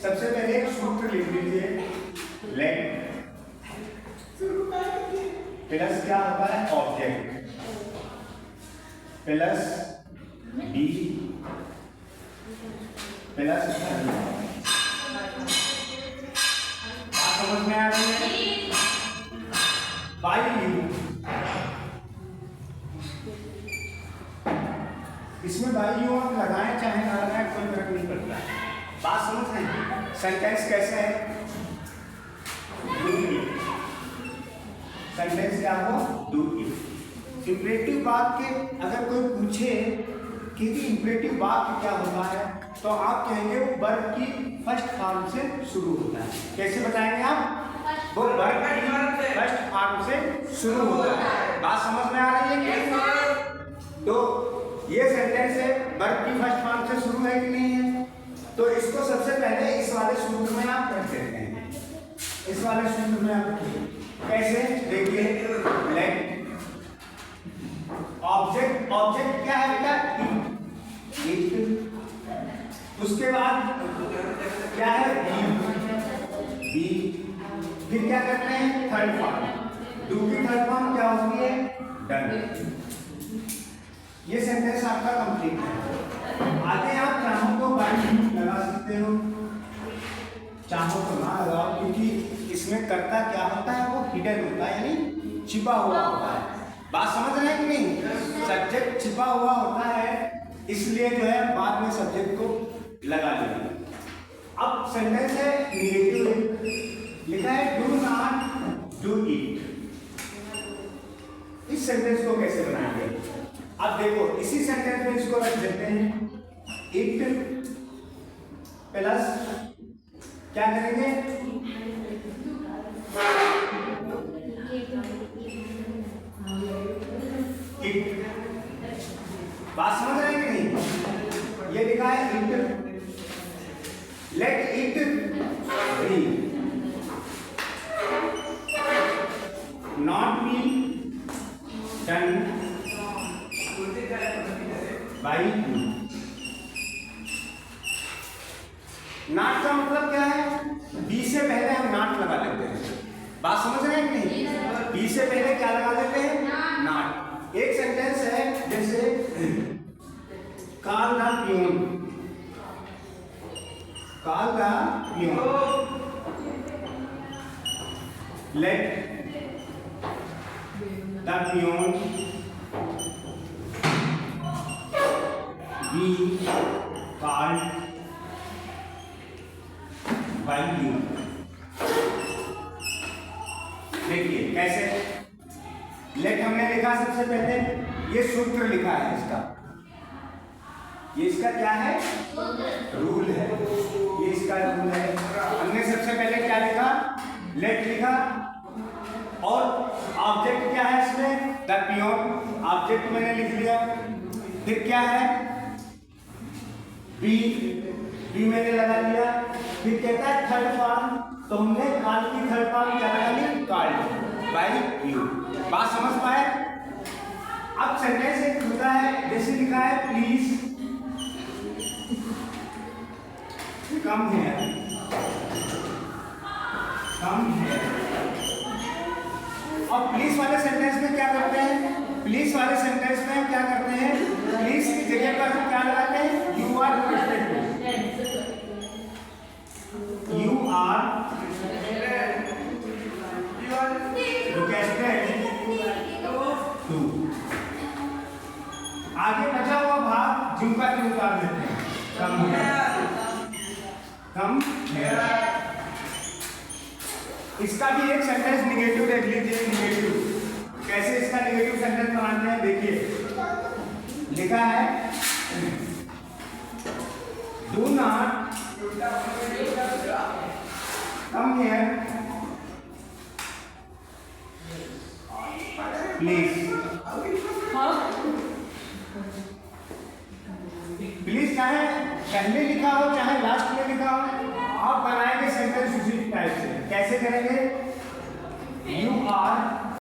सबसे पहले एक सूत्र लिख लीजिए, लेट प्लस क्या होता है ऑब्जेक्ट प्लस बी प्लस समझ में आ रही है। बाई यू, इसमें बाई यू आप लगाएं चाहे ना लगाएं कोई फर्क नहीं पड़ता। बात समझ रहे हैं? सेंटेंस कैसे है? सेंटेंस क्या हो? Do it. इंपरेटिव वाक्य अगर कोई पूछे कि इंपरेटिव वाक्य क्या होता है तो आप कहेंगे वो वर्ब की फर्स्ट फॉर्म से शुरू होता है। कैसे बताएंगे आप? वो वर्ब की फर्स्ट फॉर्म से शुरू होता है। बात समझ में आ रही है कि? तो ये सेंटेंस है वर्ब की फर्स्ट फॉर्म से शुरू है कि नहीं है? तो इसको सबसे पहले इस वाले सूत्र में आप रख देते हैं। इस वाले सूत्र में आप कैसे? देखिए, लेट ऑब्जेक्ट, ऑब्जेक्ट क्या है बेटा? इट। उसके बाद क्या है? बी। फिर क्या करते हैं? Third form. डू की थर्ड फॉर्म क्या होती है? डन। ये सेंटेंस आपका कंप्लीट है। आगे आप चाहो तो बाई लगा सकते हो, चाहो तो ना लगाओ, क्योंकि इसमें कर्ता क्या होता है? वो हिडन होता है, यानी छिपा हुआ होता है। बात समझ रहे हैं कि नहीं? सब्जेक्ट छिपा हुआ होता है, इसलिए जो है बाद में सब्जेक्ट को लगा देंगे। अब सेंटेंस है निगेटिव, लिखा है डू नॉट डू इट। इस सेंटेंस को कैसे बनाएंगे? अब देखो, इसी सेंटेंस में इसको रख देते हैं इट प्लस क्या करेंगे? इट। बात समझ रहे हैं कि नहीं? ये लिखा है it, let it be, not be done by you. Not का मतलब क्या है? बी से पहले हम नॉट लगा लेते हैं। बात समझ रहे हैं कि नहीं? बी से पहले क्या लगा देते हैं? नॉट। एक सेंटेंस है जैसे call the peon, call the peon, let the peon be called by you. देखिए कैसे लेट हमने लिखा, सबसे पहले ये सूत्र लिखा है इसका, ये इसका क्या है? रूल है। ये इसका रूल है। हमने सबसे पहले क्या लिखा? लेट लिखा, और ऑब्जेक्ट क्या है इसमें? The peon. ऑब्जेक्ट मैंने लिख लिया। फिर क्या है? बी, बी मैंने लगा लिया। फिर कहता है थर्ड फॉर्म, तो हमने कॉल की थर्ड फॉर्म क्या लगा ली? Called by you. बात समझ पाए? अब सेंटेंस एक खुदा है, जैसे लिखा है please come here, come here. और प्लीज वाले सेंटेंस में क्या करते हैं? प्लीज वाले सेंटेंस में क्या करते हैं? प्लीज की जगह पर हम क्या लगाते हैं? You are requested to, you are requested to. आगे बचा हुआ भाग जिनका भी उतार देते हैं, कम हियर, कम हियर। इसका भी एक सेंटेंस निगेटिव देख लीजिए। निगेटिव कैसे इसका निगेटिव सेंटेंस बनाते हैं? देखिए, लिखा है do not come here please. Please चाहे पहले लिखा हो चाहे लास्ट में लिखा हो, आप बनाएंगे सेंटेंस उसी टाइप से। कैसे करेंगे? You are